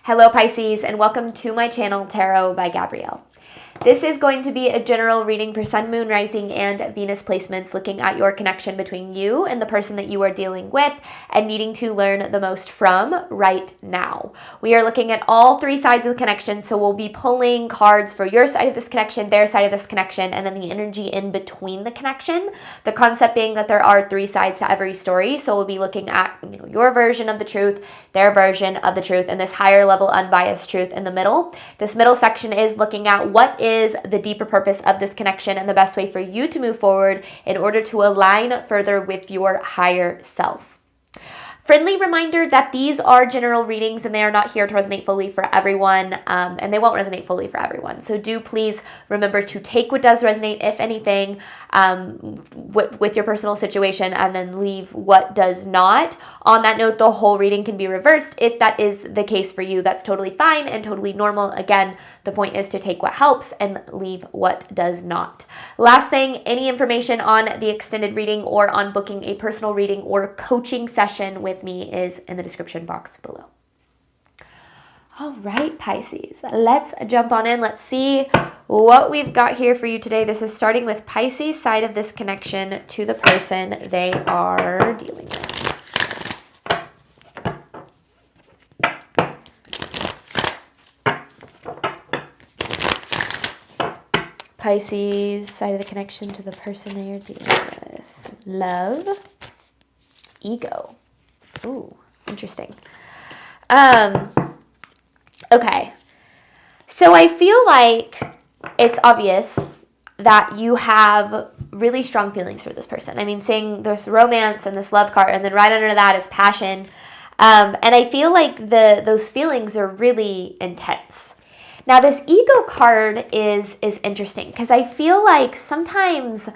Hello Pisces, and welcome to my channel Tarot by Gabrielle. This is going to be a general reading for Sun, Moon, Rising, and Venus placements, looking at your connection between you and the person that you are dealing with and needing to learn the most from right now. We are looking at all three sides of the connection, so we'll be pulling cards for your side of this connection, their side of this connection, and then the energy in between the connection. The concept being that there are three sides to every story, so we'll be looking at your version of the truth, their version of the truth, and this higher level unbiased truth in the middle. This middle section is looking at what is the deeper purpose of this connection and the best way for you to move forward in order to align further with your higher self. Friendly reminder that these are general readings and they are not here to resonate fully for everyone, and they won't resonate fully for everyone. So do please remember to take what does resonate, if anything, with your personal situation, and then leave what does not. On that note, the whole reading can be reversed. If that is the case for you, that's totally fine and totally normal. Again, the point is to take what helps and leave what does not. Last thing, any information on the extended reading or on booking a personal reading or coaching session with me is in the description box below. All right, Pisces, let's jump on in. Let's see what we've got here for you today. This is starting with Pisces side of this connection to the person they are dealing with. Pisces side of the connection to the person they are dealing with. Love, ego. Ooh, interesting. Okay. So I feel like it's obvious that you have really strong feelings for this person. I mean, seeing this romance and this love card, and then right under that is passion. And I feel like those feelings are really intense. Now, this ego card is interesting because I feel like sometimes,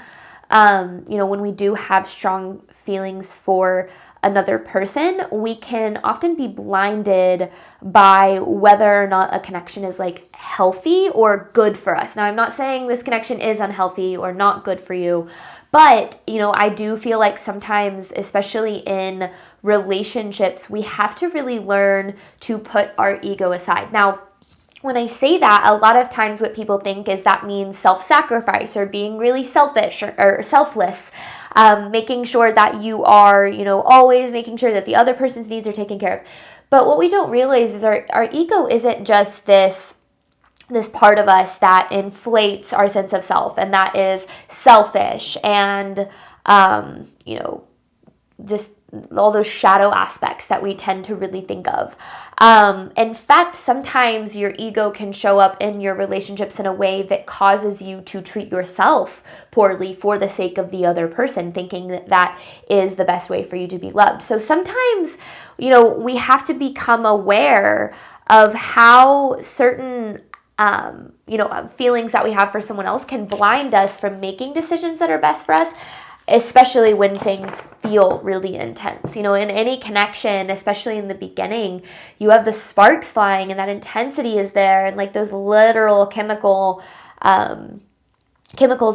when we do have strong feelings for another person, we can often be blinded by whether or not a connection is like healthy or good for us. Now, I'm not saying this connection is unhealthy or not good for you, but, I do feel like sometimes, especially in relationships, we have to really learn to put our ego aside. Now, when I say that, a lot of times what people think is that means self-sacrifice or being really selfish or selfless, making sure that you are, always making sure that the other person's needs are taken care of. But what we don't realize is our ego isn't just this part of us that inflates our sense of self, and that is selfish and, just all those shadow aspects that we tend to really think of. In fact, sometimes your ego can show up in your relationships in a way that causes you to treat yourself poorly for the sake of the other person, thinking that that is the best way for you to be loved. So sometimes, we have to become aware of how certain feelings that we have for someone else can blind us from making decisions that are best for us, especially when things feel really intense. In any connection, especially in the beginning, you have the sparks flying and that intensity is there, and like those literal chemicals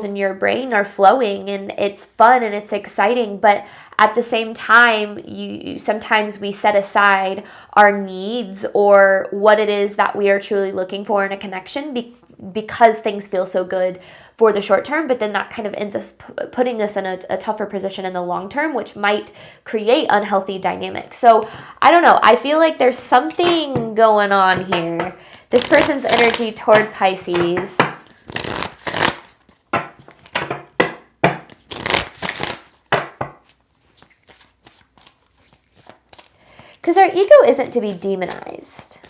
in your brain are flowing, and it's fun and it's exciting. But at the same time, sometimes we set aside our needs or what it is that we are truly looking for in a connection because things feel so good for the short term, but then that kind of ends up putting us in a tougher position in the long term, which might create unhealthy dynamics. So I don't know. I feel like there's something going on here. This person's energy toward Pisces. Because our ego isn't to be demonized.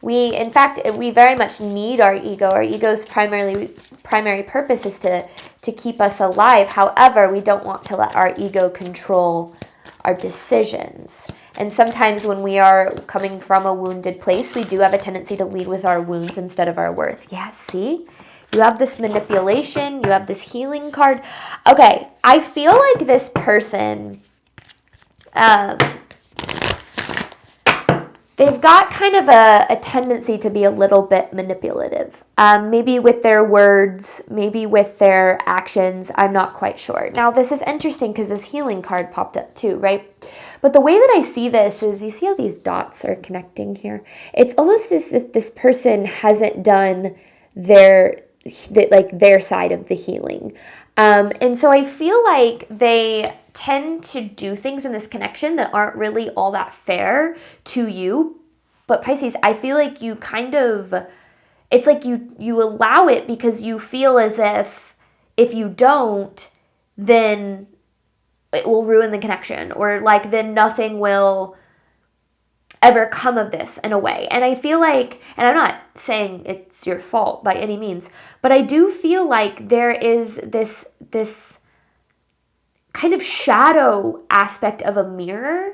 In fact, we very much need our ego. Our ego's primary purpose is to keep us alive. However, we don't want to let our ego control our decisions. And sometimes when we are coming from a wounded place, we do have a tendency to lead with our wounds instead of our worth. Yeah, see? You have this manipulation. You have this healing card. Okay, I feel like this person... they've got kind of a tendency to be a little bit manipulative, maybe with their words, maybe with their actions. I'm not quite sure. Now, this is interesting because this healing card popped up too, right? But the way that I see this is, you see how these dots are connecting here? It's almost as if this person hasn't done their side of the healing. And so I feel like they tend to do things in this connection that aren't really all that fair to you. But Pisces, I feel like you kind of, it's like you allow it because you feel as if you don't, then it will ruin the connection, or like then nothing will ever come of this in a way. And I feel like, and I'm not saying it's your fault by any means, but I do feel like there is this kind of shadow aspect of a mirror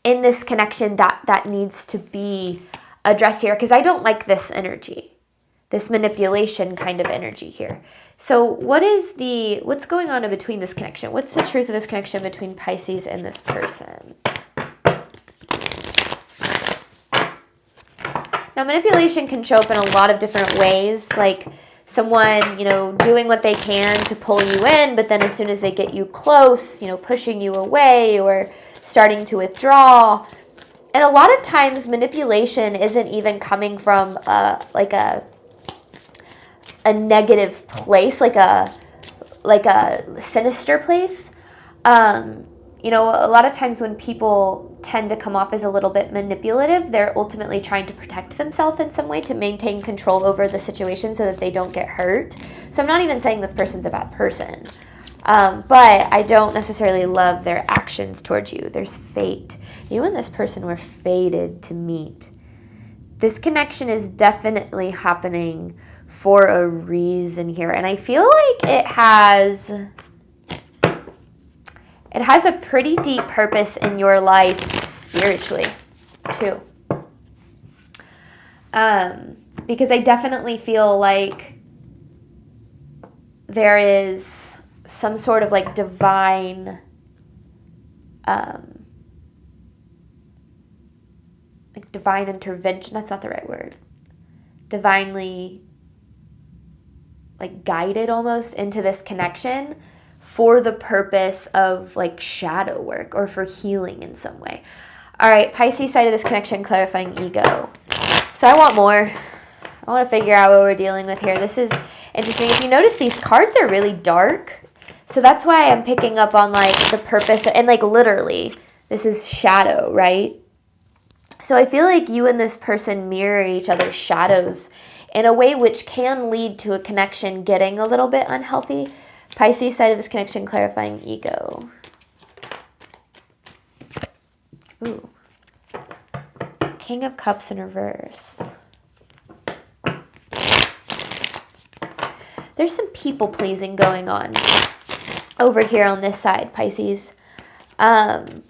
in this connection that needs to be addressed here, because I don't like this energy, this manipulation kind of energy here. So what's going on in between this connection? What's the truth of this connection between Pisces and this person? Now, manipulation can show up in a lot of different ways, like someone, doing what they can to pull you in, but then as soon as they get you close, pushing you away or starting to withdraw. And a lot of times manipulation isn't even coming from a negative place, like a sinister place. A lot of times when people tend to come off as a little bit manipulative, they're ultimately trying to protect themselves in some way to maintain control over the situation so that they don't get hurt. So I'm not even saying this person's a bad person, but I don't necessarily love their actions towards you. There's fate. You and this person were fated to meet. This connection is definitely happening for a reason here. And I feel like it has a pretty deep purpose in your life spiritually too. Because I definitely feel like there is some sort of like divine intervention. That's not the right word. Divinely like guided almost into this connection for the purpose of like shadow work or for healing in some way. All right, Pisces side of this connection, clarifying ego. So I want more. I want to figure out what we're dealing with here. This is interesting. If you notice, these cards are really dark. So that's why I'm picking up on like the purpose, and like literally, this is shadow, right? So I feel like you and this person mirror each other's shadows in a way which can lead to a connection getting a little bit unhealthy. Pisces side of this connection, clarifying ego. Ooh. King of Cups in reverse. There's some people pleasing going on over here on this side, Pisces. And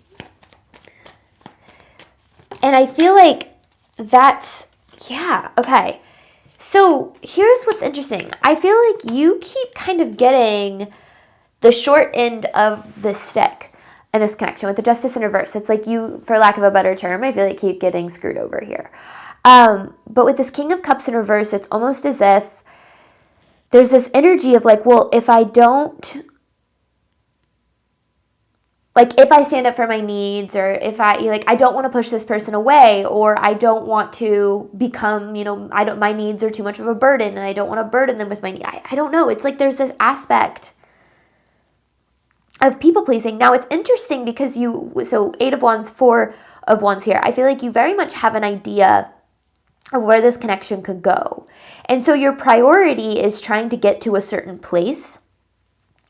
I feel like that's, yeah, okay. So here's what's interesting. I feel like you keep kind of getting the short end of the stick in this connection with the Justice in reverse. It's like you, for lack of a better term, I feel like keep getting screwed over here. But with this King of Cups in reverse, it's almost as if there's this energy of like, well, if I stand up for my needs, or if I don't want to push this person away, or I don't want to become, my needs are too much of a burden and I don't want to burden them with my need. I don't know. It's like there's this aspect of people pleasing. Now it's interesting because so 8 of Wands, 4 of Wands here. I feel like you very much have an idea of where this connection could go. And so your priority is trying to get to a certain place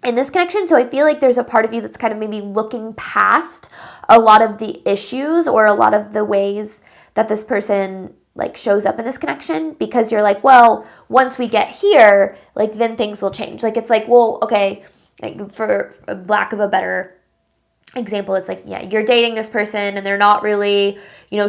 in this connection. So I feel like there's a part of you that's kind of maybe looking past a lot of the issues or a lot of the ways that this person like shows up in this connection, because you're like, well, once we get here, like then things will change. Like it's like, well, okay, like for lack of a better example, it's like, yeah, you're dating this person and they're not really,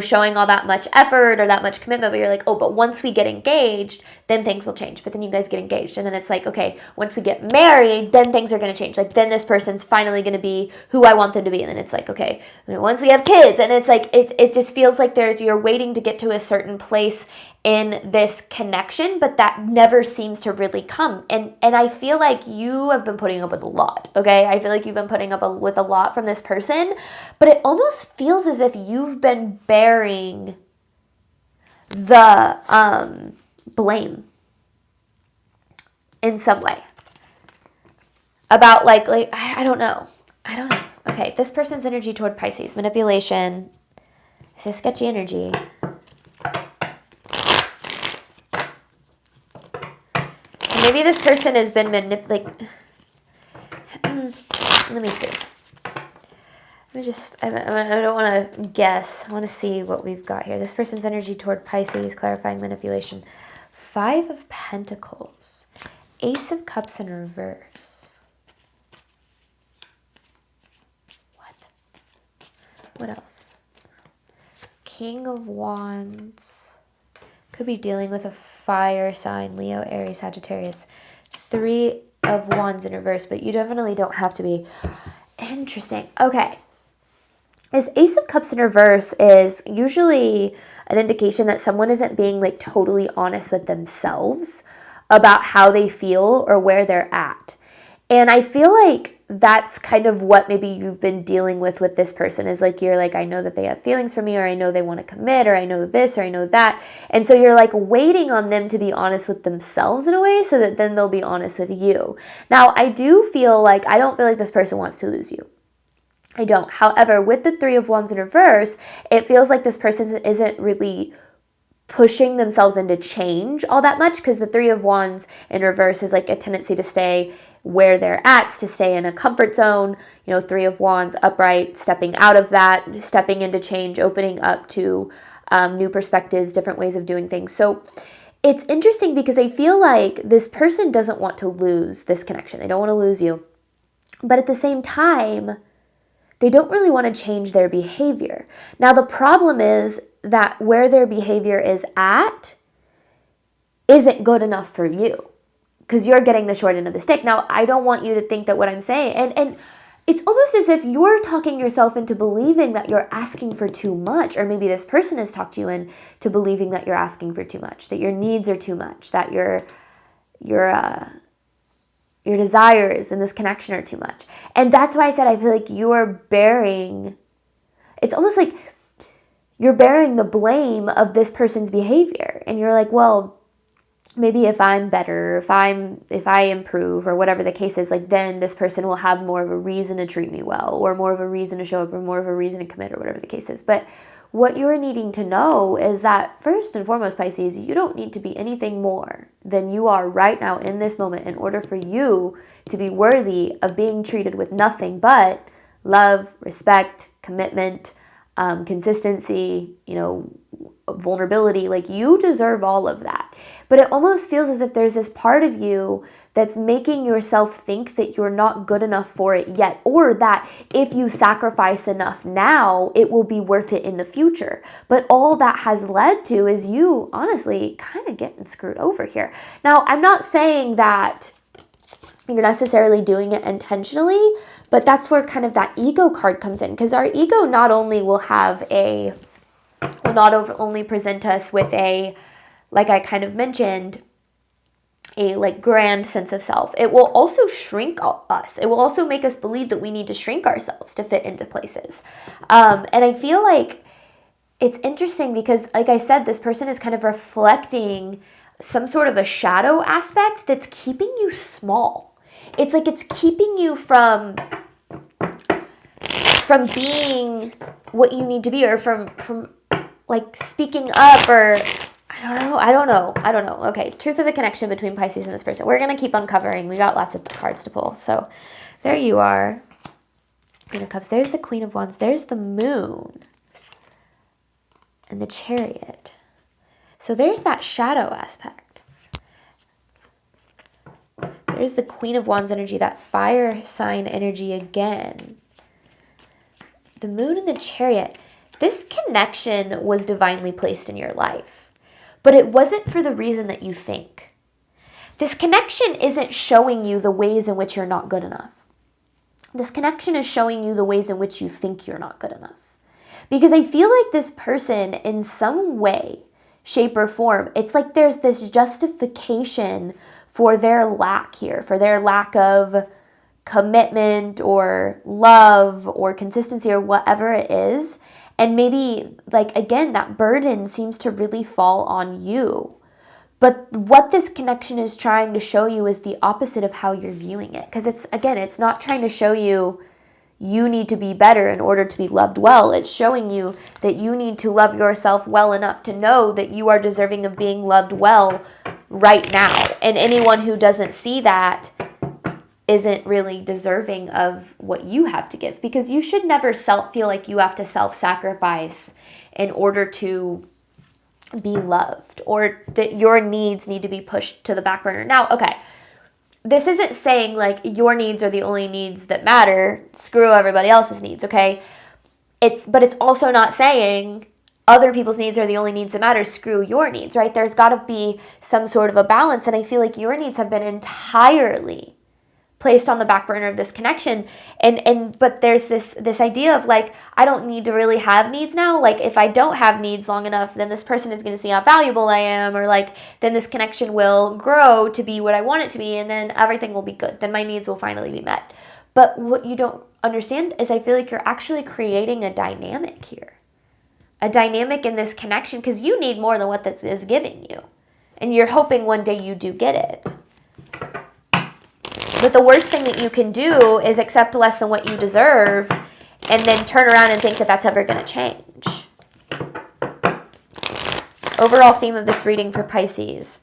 showing all that much effort or that much commitment, but you're like, oh, but once we get engaged, then things will change. But then you guys get engaged, and then it's like, okay, once we get married, then things are going to change. Like, then this person's finally going to be who I want them to be. And then it's like, okay, once we have kids, and it's like, it just feels like you're waiting to get to a certain place in this connection, but that never seems to really come. And I feel like you have been putting up with a lot, okay? I feel like you've been putting up with a lot from this person, but it almost feels as if you've been bearing the blame in some way about like I don't know. Okay, this person's energy toward Pisces, manipulation. This is sketchy energy. Maybe this person has been let me see. I don't want to guess. I want to see what we've got here. This person's energy toward Pisces, clarifying manipulation. 5 of Pentacles. Ace of Cups in reverse. What else? King of Wands. Could be dealing with a fire sign, Leo, Aries, Sagittarius. 3 of Wands in reverse, but you definitely don't have to be. Interesting. Okay. This Ace of Cups in reverse is usually an indication that someone isn't being like totally honest with themselves about how they feel or where they're at. And I feel like that's kind of what maybe you've been dealing with this person is like, you're like, I know that they have feelings for me, or I know they want to commit, or I know this, or I know that. And so you're like waiting on them to be honest with themselves in a way so that then they'll be honest with you. Now, I don't feel like this person wants to lose you. I don't. However, with the 3 of Wands in reverse, it feels like this person isn't really pushing themselves into change all that much, because the 3 of Wands in reverse is like a tendency to stay where they're at, to stay in a comfort zone. 3 of Wands upright, stepping out of that, stepping into change, opening up to new perspectives, different ways of doing things. So it's interesting because I feel like this person doesn't want to lose this connection. They don't want to lose you. But at the same time, they don't really want to change their behavior. Now, the problem is that where their behavior is at isn't good enough for you, because you're getting the short end of the stick. Now, I don't want you to think that what I'm saying, and it's almost as if you're talking yourself into believing that you're asking for too much, or maybe this person has talked you into believing that you're asking for too much, that your needs are too much, that your desires in this connection are too much. And that's why I said I feel like it's almost like you're bearing the blame of this person's behavior. And you're like, well, maybe if I'm better, if I improve, or whatever the case is, like then this person will have more of a reason to treat me well, or more of a reason to show up, or more of a reason to commit, or whatever the case is. But what you're needing to know is that first and foremost, Pisces, you don't need to be anything more than you are right now in this moment in order for you to be worthy of being treated with nothing but love, respect, commitment, consistency, vulnerability. Like, you deserve all of that. But it almost feels as if there's this part of you that's making yourself think that you're not good enough for it yet, or that if you sacrifice enough now, it will be worth it in the future. But all that has led to is you honestly kind of getting screwed over here. Now, I'm not saying that you're necessarily doing it intentionally, but that's where kind of that ego card comes in, because our ego not only will not only present us with a, like I kind of mentioned, a like grand sense of self. It will also shrink us. It will also make us believe that we need to shrink ourselves to fit into places. And I feel like it's interesting because, like I said, this person is kind of reflecting some sort of a shadow aspect that's keeping you small. It's like it's keeping you from being what you need to be, or from like speaking up, or I don't know. Okay, truth of the connection between Pisces and this person. We're going to keep uncovering. We got lots of cards to pull. So there you are. Queen of Cups. There's the Queen of Wands. There's the Moon. And the Chariot. So there's that shadow aspect. There's the Queen of Wands energy, that fire sign energy again. The Moon and the Chariot. This connection was divinely placed in your life, but it wasn't for the reason that you think. This connection isn't showing you the ways in which you're not good enough. This connection is showing you the ways in which you think you're not good enough. Because I feel like this person, in some way, shape, or form, it's like there's this justification for their lack here, for their lack of commitment or love or consistency or whatever it is. And maybe, like, again, that burden seems to really fall on you. But what this connection is trying to show you is the opposite of how you're viewing it. Because it's not trying to show you need to be better in order to be loved well. It's showing you that you need to love yourself well enough to know that you are deserving of being loved well right now. And anyone who doesn't see that isn't really deserving of what you have to give. Because you should never feel like you have to self-sacrifice in order to be loved, or that your needs need to be pushed to the back burner. Now, okay, this isn't saying like your needs are the only needs that matter. Screw everybody else's needs, okay? But it's also not saying other people's needs are the only needs that matter. Screw your needs, right? There's got to be some sort of a balance, and I feel like your needs have been entirely placed on the back burner of this connection. But there's this idea of like, I don't need to really have needs now. Like, if I don't have needs long enough, then this person is going to see how valuable I am, or like, then this connection will grow to be what I want it to be, and then everything will be good. Then my needs will finally be met. But what you don't understand is I feel like you're actually creating a dynamic here. A dynamic in this connection, because you need more than what this is giving you. And you're hoping one day you do get it. But the worst thing that you can do is accept less than what you deserve and then turn around and think that that's ever going to change. Overall theme of this reading for Pisces.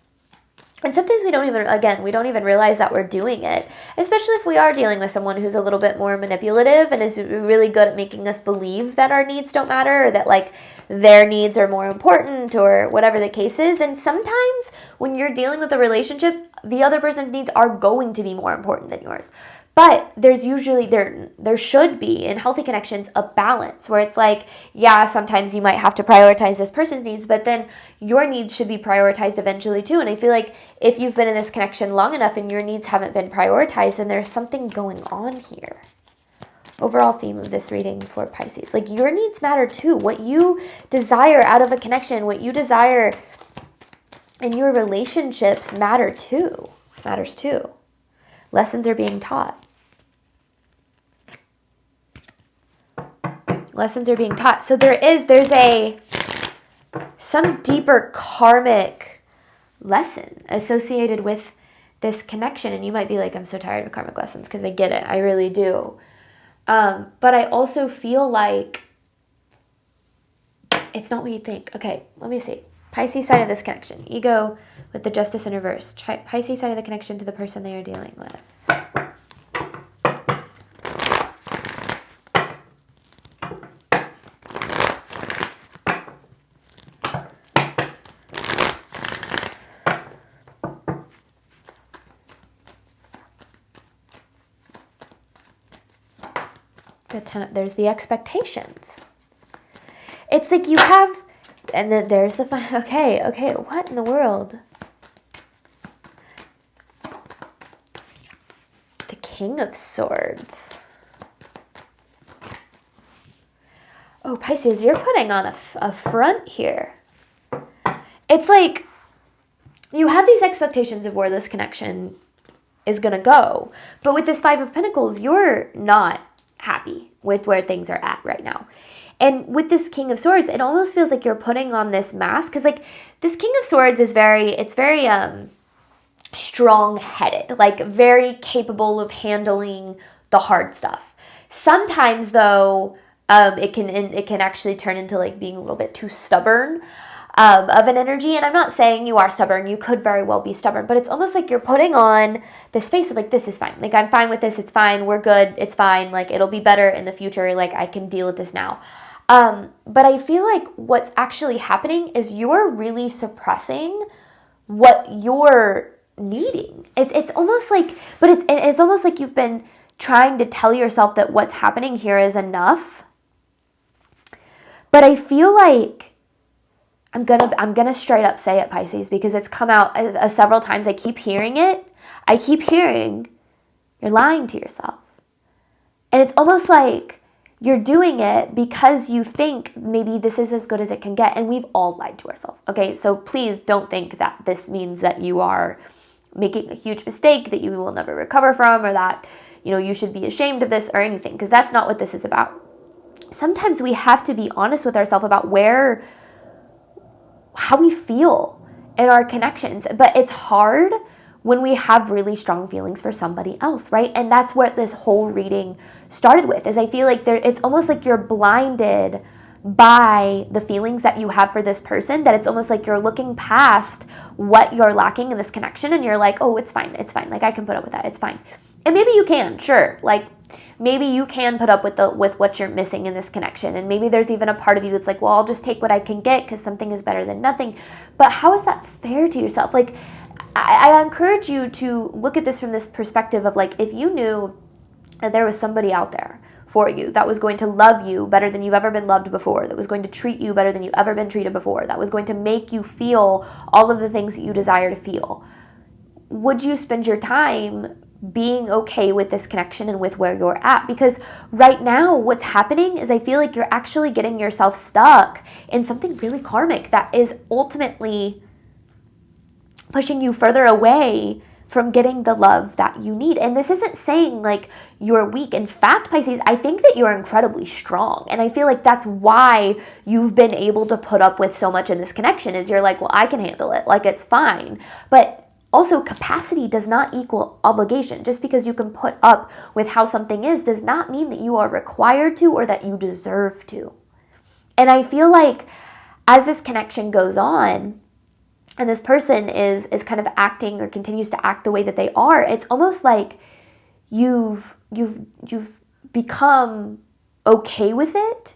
And sometimes we don't even realize that we're doing it, especially if we are dealing with someone who's a little bit more manipulative and is really good at making us believe that our needs don't matter, or that like their needs are more important, or whatever the case is. And sometimes when you're dealing with a relationship, the other person's needs are going to be more important than yours. But there's usually, there should be, in healthy connections, a balance where it's like, yeah, sometimes you might have to prioritize this person's needs, but then your needs should be prioritized eventually too. And I feel like if you've been in this connection long enough and your needs haven't been prioritized, then there's something going on here. Overall theme of this reading for Pisces. Like, your needs matter too. What you desire out of a connection, what you desire in your relationships matters too. Lessons are being taught. Lessons are being taught. So there's some deeper karmic lesson associated with this connection. And you might be like, I'm so tired of karmic lessons, because I get it. I really do. But I also feel like it's not what you think. Okay, let me see. Pisces side of this connection. Ego with the Justice in reverse. Pisces side of the connection to the person they are dealing with. There's the expectations. It's like you have, and then there's the fun. Okay, what in the world? The King of Swords. Oh, Pisces, you're putting on a front here. It's like you have these expectations of where this connection is going to go. But with this Five of Pentacles, you're not happy with where things are at right now. And with this King of Swords, it almost feels like you're putting on this mask, because like this King of Swords is very strong-headed, like very capable of handling the hard stuff. Sometimes though, it can actually turn into like being a little bit too stubborn of an energy. And I'm not saying you are stubborn. You could very well be stubborn, but it's almost like you're putting on this face of like, this is fine. Like, I'm fine with this. It's fine. We're good. It's fine. Like, it'll be better in the future. Like, I can deal with this now. But I feel like what's actually happening is you're really suppressing what you're needing. It's almost like, but it's almost like you've been trying to tell yourself that what's happening here is enough. But I feel like I'm gonna straight up say it, Pisces, because it's come out several times. I keep hearing it. I keep hearing you're lying to yourself. And it's almost like you're doing it because you think maybe this is as good as it can get. And we've all lied to ourselves. Okay, so please don't think that this means that you are making a huge mistake that you will never recover from, or that, you know, you should be ashamed of this or anything, because that's not what this is about. Sometimes we have to be honest with ourselves about how we feel in our connections. But it's hard when we have really strong feelings for somebody else, right? And that's what this whole reading started with, is I feel like it's almost like you're blinded by the feelings that you have for this person, that it's almost like you're looking past what you're lacking in this connection, and you're like, oh, it's fine. Like, I can put up with that. It's fine. And maybe you can, sure. Like, maybe you can put up with what you're missing in this connection. And maybe there's even a part of you that's like, well, I'll just take what I can get because something is better than nothing. But how is that fair to yourself? Like, I encourage you to look at this from this perspective of, like, if you knew that there was somebody out there for you that was going to love you better than you've ever been loved before, that was going to treat you better than you've ever been treated before, that was going to make you feel all of the things that you desire to feel, would you spend your time being okay with this connection and with where you're at? Because right now what's happening is I feel like you're actually getting yourself stuck in something really karmic that is ultimately pushing you further away from getting the love that you need. And this isn't saying like you're weak. In fact, Pisces, I think that you're incredibly strong. And I feel like that's why you've been able to put up with so much in this connection, is you're like, well, I can handle it. Like, it's fine. But also, capacity does not equal obligation. Just because you can put up with how something is does not mean that you are required to or that you deserve to. And I feel like as this connection goes on, and this person is kind of acting or continues to act the way that they are, it's almost like you've become okay with it,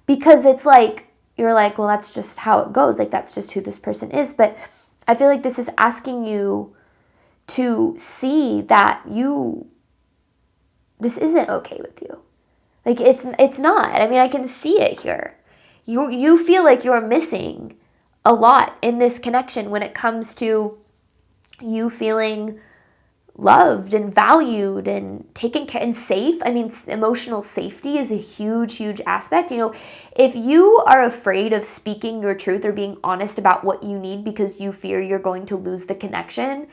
because it's like, you're like, well, that's just how it goes. Like, that's just who this person is. But I feel like this is asking you to see that this isn't okay with you. Like, it's not. I mean, I can see it here. You feel like you're missing a lot in this connection when it comes to you feeling loved and valued and taken care and safe. I mean, emotional safety is a huge, huge aspect. You know, if you are afraid of speaking your truth or being honest about what you need because you fear you're going to lose the connection,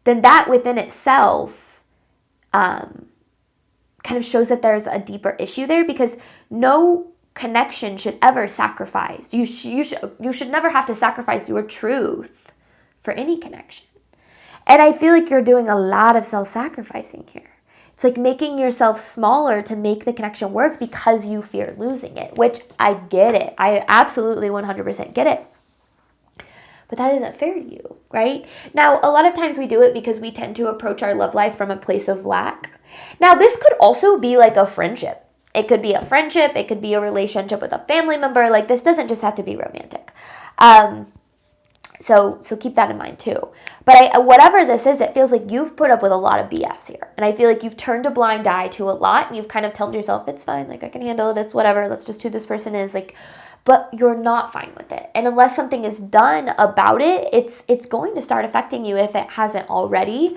then that within itself kind of shows that there's a deeper issue there, because no connection should ever sacrifice. You should never have to sacrifice your truth for any connection. And I feel like you're doing a lot of self-sacrificing here. It's like making yourself smaller to make the connection work because you fear losing it, which I get it. I absolutely 100% get it. But that isn't fair to you, right? Now, a lot of times we do it because we tend to approach our love life from a place of lack. Now, this could also be like a friendship. It could be a friendship. It could be a relationship with a family member. Like, this doesn't just have to be romantic. So keep that in mind too. But whatever this is, it feels like you've put up with a lot of BS here. And I feel like you've turned a blind eye to a lot, and you've kind of told yourself, it's fine. Like, I can handle it. It's whatever. That's just who this person is. Like, but you're not fine with it. And unless something is done about it, it's going to start affecting you if it hasn't already.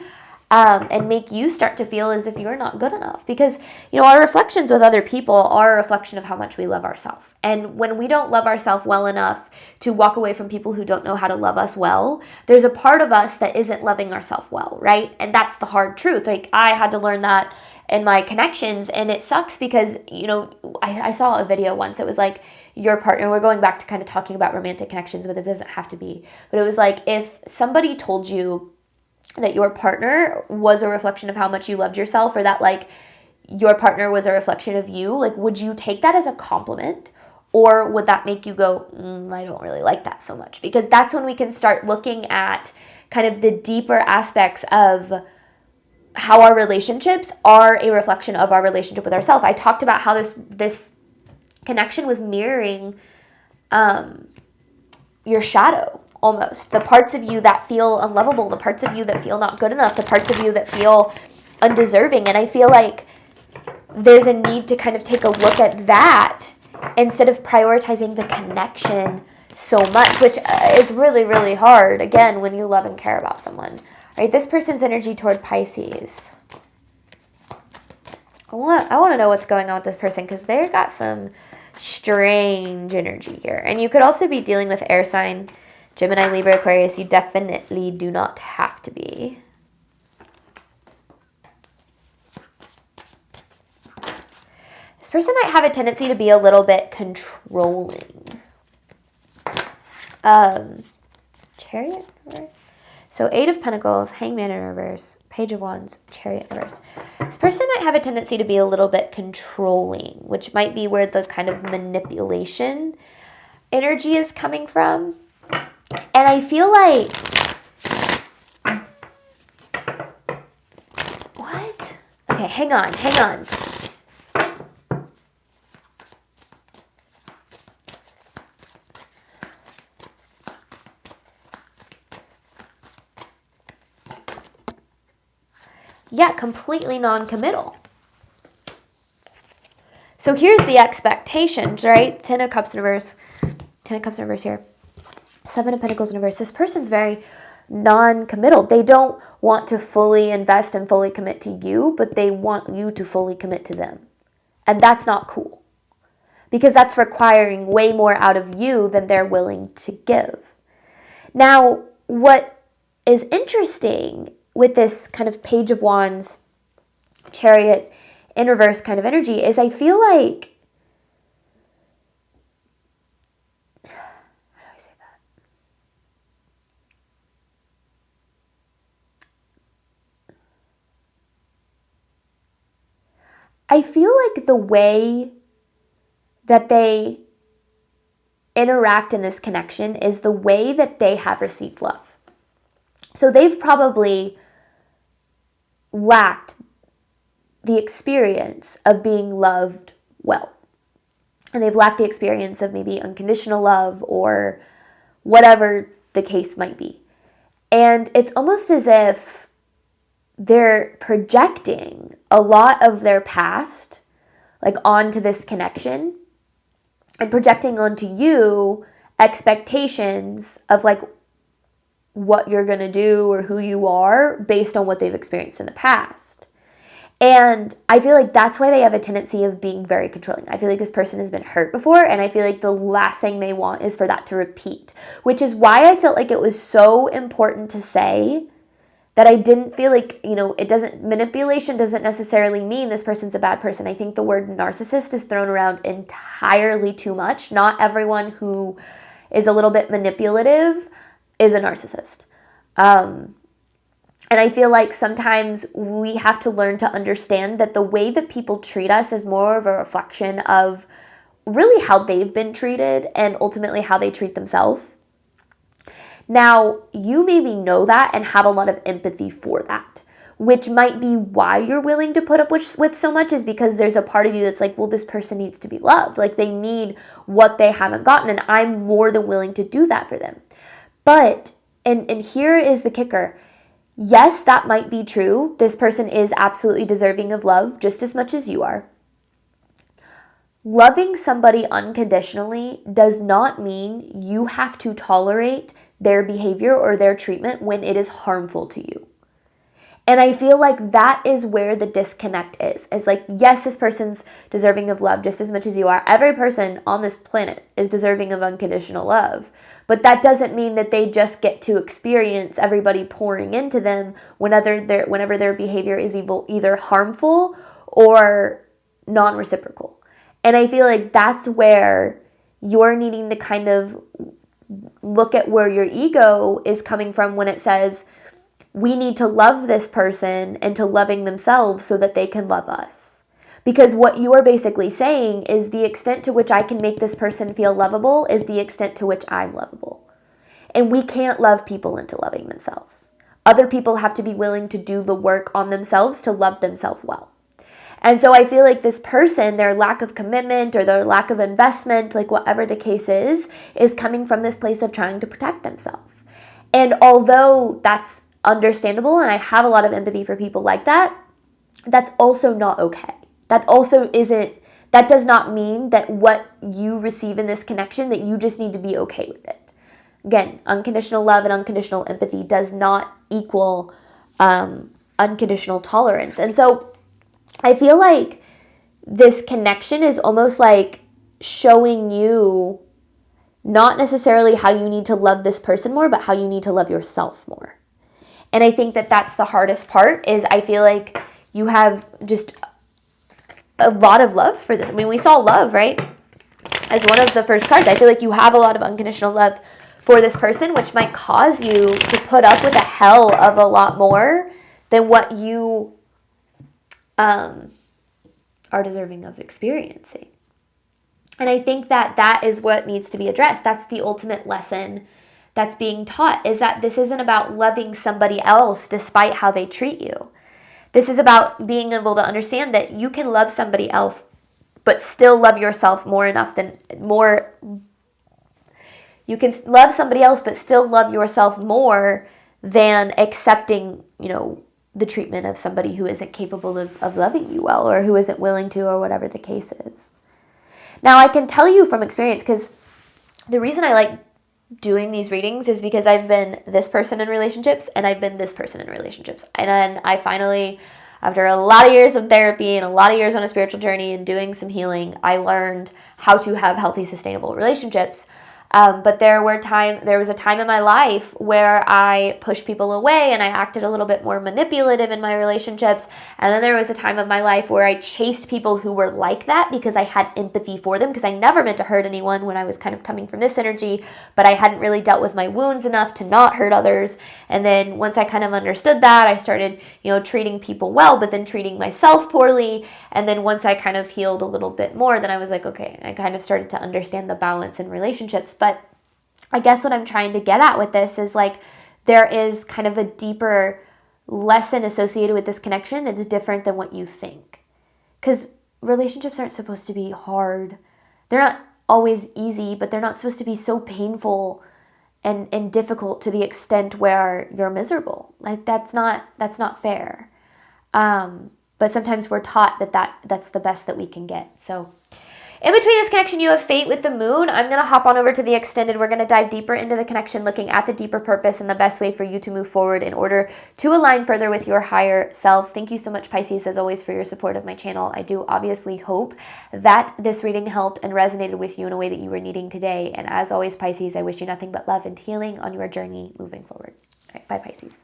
And make you start to feel as if you're not good enough. Because, you know, our reflections with other people are a reflection of how much we love ourselves. And when we don't love ourselves well enough to walk away from people who don't know how to love us well, there's a part of us that isn't loving ourselves well, right? And that's the hard truth. Like, I had to learn that in my connections, and it sucks because, you know, I saw a video once. It was like, your partner, we're going back to kind of talking about romantic connections, but this doesn't have to be. But it was like, if somebody told you that your partner was a reflection of how much you loved yourself, or that like your partner was a reflection of you, like, would you take that as a compliment, or would that make you go, I don't really like that so much? Because that's when we can start looking at kind of the deeper aspects of how our relationships are a reflection of our relationship with ourselves. I talked about how this connection was mirroring your shadow. Almost. The parts of you that feel unlovable, the parts of you that feel not good enough, the parts of you that feel undeserving. And I feel like there's a need to kind of take a look at that instead of prioritizing the connection so much, which is really, really hard, again, when you love and care about someone. Right? This person's energy toward Pisces. I want to know what's going on with this person, because they've got some strange energy here. And you could also be dealing with air sign, Gemini, Libra, Aquarius. You definitely do not have to be. This person might have a tendency to be a little bit controlling. Chariot in reverse. So 8 of Pentacles, Hangman in reverse, Page of Wands, Chariot in reverse. This person might have a tendency to be a little bit controlling, which might be where the kind of manipulation energy is coming from. And I feel like... What? Okay, hang on. Yeah, completely non-committal. So here's the expectations, right? 10 of Cups in reverse. 10 of Cups in reverse here. 7 of Pentacles in reverse. This person's very non-committal. They don't want to fully invest and fully commit to you, but they want you to fully commit to them. And that's not cool, because that's requiring way more out of you than they're willing to give. Now, what is interesting with this kind of Page of Wands, Chariot in reverse kind of energy is I feel like, how do I say that? I feel like the way that they interact in this connection is the way that they have received love. So they've probably lacked the experience of being loved well. And they've lacked the experience of maybe unconditional love or whatever the case might be. And it's almost as if they're projecting a lot of their past like onto this connection and projecting onto you expectations of like what you're going to do or who you are based on what they've experienced in the past. And I feel like that's why they have a tendency of being very controlling. I feel like this person has been hurt before, and I feel like the last thing they want is for that to repeat, which is why I felt like it was so important to say that I didn't feel like, manipulation doesn't necessarily mean this person's a bad person. I think the word narcissist is thrown around entirely too much. Not everyone who is a little bit manipulative is a narcissist. And I feel like sometimes we have to learn to understand that the way that people treat us is more of a reflection of really how they've been treated and ultimately how they treat themselves. Now, you maybe know that and have a lot of empathy for that, which might be why you're willing to put up with so much, is because there's a part of you that's like, well, this person needs to be loved. Like, they need what they haven't gotten, and I'm more than willing to do that for them. But, and here is the kicker. Yes, that might be true. This person is absolutely deserving of love just as much as you are. Loving somebody unconditionally does not mean you have to tolerate their behavior or their treatment when it is harmful to you. And I feel like that is where the disconnect is. It's like, yes, this person's deserving of love just as much as you are. Every person on this planet is deserving of unconditional love. But that doesn't mean that they just get to experience everybody pouring into them whenever their behavior is either harmful or non-reciprocal. And I feel like that's where you're needing to kind of look at where your ego is coming from when it says, we need to love this person into loving themselves so that they can love us. Because what you are basically saying is the extent to which I can make this person feel lovable is the extent to which I'm lovable. And we can't love people into loving themselves. Other people have to be willing to do the work on themselves to love themselves well. And so I feel like this person, their lack of commitment or their lack of investment, like whatever the case is coming from this place of trying to protect themselves. And although that's understandable, and I have a lot of empathy for people like that, that's also not okay. That also isn't that does not mean that what you receive in this connection, that you just need to be okay with it. Again, unconditional love and unconditional empathy does not equal unconditional tolerance. And so I feel like this connection is almost like showing you not necessarily how you need to love this person more, but how you need to love yourself more. And I think that that's the hardest part, is I feel like you have just a lot of love for this. I mean, we saw love, right, as one of the first cards. I feel like you have a lot of unconditional love for this person, which might cause you to put up with a hell of a lot more than what you are deserving of experiencing. And I think that that is what needs to be addressed. That's the ultimate lesson that's being taught, is that this isn't about loving somebody else despite how they treat you. This is about being able to understand that you can love somebody else but still love yourself you can love somebody else but still love yourself more than accepting, the treatment of somebody who isn't capable of loving you well, or who isn't willing to, or whatever the case is. Now, I can tell you from experience, because the reason I like doing these readings is because I've been this person in relationships and I've been this person in relationships. And then I finally, after a lot of years of therapy and a lot of years on a spiritual journey and doing some healing, I learned how to have healthy, sustainable relationships. But there was a time in my life where I pushed people away and I acted a little bit more manipulative in my relationships. And then there was a time of my life where I chased people who were like that because I had empathy for them, because I never meant to hurt anyone when I was kind of coming from this energy, but I hadn't really dealt with my wounds enough to not hurt others. And then once I kind of understood that, I started, treating people well, but then treating myself poorly. And then once I kind of healed a little bit more, then I was like, okay, I kind of started to understand the balance in relationships. But I guess what I'm trying to get at with this is, like, there is kind of a deeper lesson associated with this connection that's different than what you think. Because relationships aren't supposed to be hard. They're not always easy, but they're not supposed to be so painful and difficult to the extent where you're miserable. Like, that's not fair. But sometimes we're taught that's the best that we can get. So in between this connection, you have fate with the moon. I'm going to hop on over to the extended. We're going to dive deeper into the connection, looking at the deeper purpose and the best way for you to move forward in order to align further with your higher self. Thank you so much, Pisces, as always, for your support of my channel. I do obviously hope that this reading helped and resonated with you in a way that you were needing today. And as always, Pisces, I wish you nothing but love and healing on your journey moving forward. All right, bye, Pisces.